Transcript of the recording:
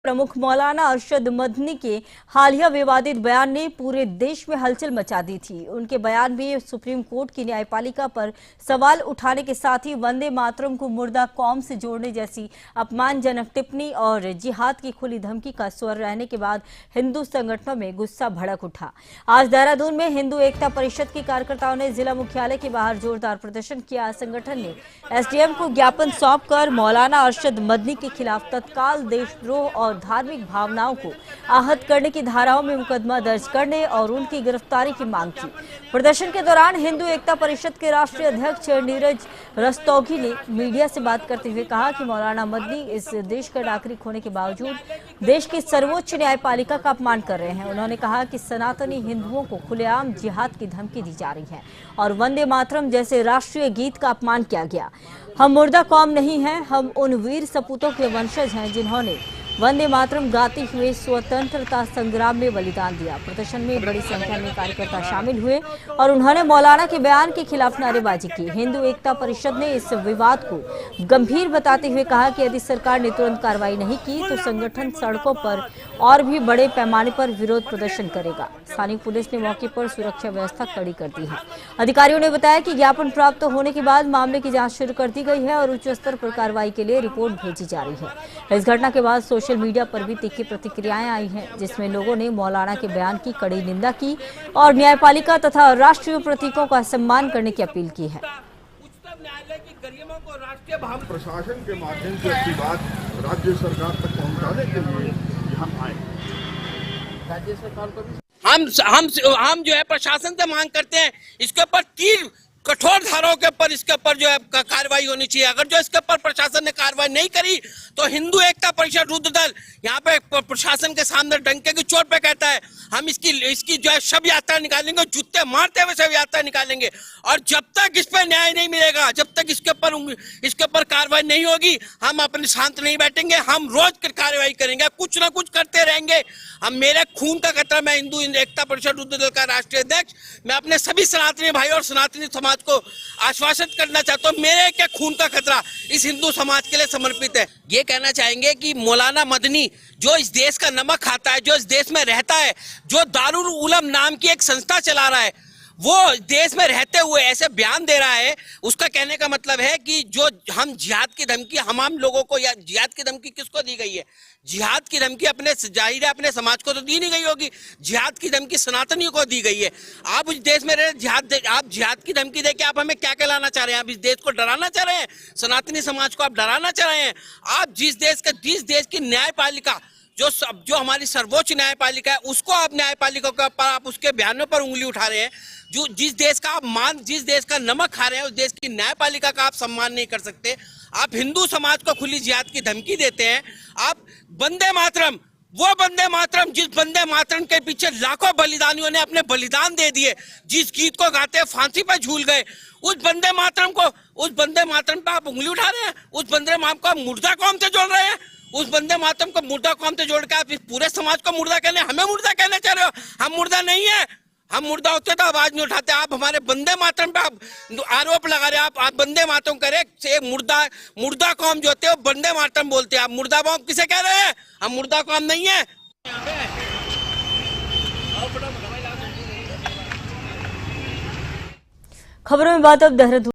प्रमुख मौलाना अरशद मदनी के हालिया विवादित बयान ने पूरे देश में हलचल मचा दी थी। उनके बयान में सुप्रीम कोर्ट की न्यायपालिका पर सवाल उठाने के साथ ही वंदे मातरम को मुर्दा कौम से जोड़ने जैसी अपमानजनक टिप्पणी और जिहाद की खुली धमकी का स्वर रहने के बाद हिंदू संगठनों में गुस्सा भड़क उठा। आज देहरादून में हिंदू एकता परिषद के कार्यकर्ताओं ने जिला मुख्यालय के बाहर जोरदार प्रदर्शन किया। संगठन ने एसडीएम को ज्ञापन सौंपकर मौलाना अरशद मदनी के खिलाफ तत्काल देशद्रोह और धार्मिक भावनाओं को आहत करने की धाराओं में मुकदमा दर्ज करने और उनकी गिरफ्तारी की मांग की। प्रदर्शन के दौरान हिंदू एकता परिषद के राष्ट्रीय अध्यक्ष नीरज रस्तोगी ने मीडिया से बात करते हुए कहा कि मौलाना मदनी इस देश का नागरिक होने के बावजूद देश की सर्वोच्च न्यायपालिका का अपमान कर रहे हैं। उन्होंने कहा कि सनातनी हिंदुओं को खुलेआम जिहाद की धमकी दी जा रही है और वंदे मातरम जैसे राष्ट्रीय गीत का अपमान किया गया। हम मुर्दा कौम नहीं हैं, हम उन वीर सपूतों के वंशज हैं जिन्होंने वंदे मातरम गाते हुए स्वतंत्रता संग्राम में बलिदान दिया। प्रदर्शन में बड़ी संख्या में कार्यकर्ता शामिल हुए और उन्होंने मौलाना के बयान के खिलाफ नारेबाजी की। हिंदू एकता परिषद ने इस विवाद को गंभीर बताते हुए कहा कि यदि सरकार ने तुरंत कार्रवाई नहीं की तो संगठन सड़कों पर और भी बड़े पैमाने पर विरोध प्रदर्शन करेगा। स्थानीय पुलिस ने मौके पर सुरक्षा व्यवस्था कड़ी कर दी है। अधिकारियों ने बताया कि ज्ञापन प्राप्त होने के बाद मामले की जांच शुरू कर दी गई है और उच्च स्तर पर कार्रवाई के लिए रिपोर्ट भेजी जा रही है। इस घटना के बाद सोशल मीडिया पर भी तीखी प्रतिक्रियाएं आई हैं, जिसमें लोगों ने मौलाना के बयान की कड़ी निंदा की और न्यायपालिका तथा राष्ट्रीय प्रतीकों का सम्मान करने की अपील की है। न्यायालय की गरिमा को राष्ट्रीय प्रशासन के माध्यम से अपनी बात राज्य सरकार तक पहुंचाने के लिए हम आए। राज्य सरकार को भी हम जो है प्रशासन से मांग करते हैं इसके ऊपर तीर कठोर धाराओं के ऊपर इसके ऊपर जो है कार्रवाई होनी चाहिए। अगर जो इसके ऊपर प्रशासन ने कार्रवाई नहीं करी तो हिंदू एकता परिषद रुद्र दल यहाँ पे प्रशासन के सामने डंके की चोट पे कहता है हम इसकी जो है शव यात्रा निकालेंगे, जूते मारते हुए शव यात्रा निकालेंगे और जब तक इस पर न्याय नहीं मिलेगा, जब तक इसके ऊपर कार्रवाई नहीं होगी हम अपने शांत नहीं बैठेंगे। हम रोज कार्रवाई करेंगे, कुछ ना कुछ करते रहेंगे। हम मेरे खून का खतरा, मैं हिंदू एकता परिषद रुद्र दल का राष्ट्रीय अध्यक्ष, मैं अपने सभी सनातनी भाई और सनातनी समाज को आश्वासित करना चाहता हूँ मेरे क्या खून का खतरा इस हिंदू समाज के लिए समर्पित है। ये कहना चाहेंगे कि मौलाना मदनी जो इस देश का नमक खाता है, जो इस देश में रहता है, जो दारुल उलम नाम की एक संस्था चला रहा है, वो देश में रहते हुए ऐसे बयान दे रहा है, उसका कहने का मतलब है कि जो हम जिहाद की धमकी हम लोगों को, या जिहाद की धमकी किसको दी गई है? जिहाद की धमकी अपने जाहिर है अपने समाज को तो दी नहीं गई होगी, जिहाद की धमकी सनातनियों को दी गई है। आप इस देश में रहे आप जिहाद की धमकी देके आप हमें क्या कहलाना चाह रहे हैं? आप इस देश को डराना चाह रहे हैं, सनातनी समाज को आप डराना चाह रहे हैं। आप जिस देश की न्यायपालिका जो हमारी सर्वोच्च न्यायपालिका है उसको आप न्यायपालिका के ऊपर आप उसके बयानों पर उंगली उठा रहे हैं। जो जिस देश का नमक खा रहे हैं उस देश की न्यायपालिका का आप सम्मान नहीं कर सकते। आप हिंदू समाज को खुली जिहाद की धमकी देते हैं। आप वंदे मातरम, वो वंदे मातरम जिस वंदे मातरम के पीछे लाखों बलिदानियों ने अपने बलिदान दे दिए, जिस गीत को गाते फांसी पर झूल गए, उस वंदे मातरम पे आप उंगली उठा रहे हैं। उस वंदे मातरम को मुर्दा कौम से जोड़ रहे हैं। उस वंदे मातरम को मुर्दा कौम से जोड़ के आप इस पूरे समाज को मुर्दा हमें मुर्दा कहने चाह रहे हो? हम मुर्दा नहीं है। हम मुर्दा होते तो आवाज नहीं उठाते। आप हमारे वंदे मातरम पे आप आरोप लगा रहे हैं। आप वंदे मातरम करे से मुर्दा कौम जो होते हैं वो वंदे मातरम बोलते हैं। आप मुर्दा कौम किसे कह रहे हैं? हम मुर्दा कौम नहीं है। खबरों में बात अब देहरादून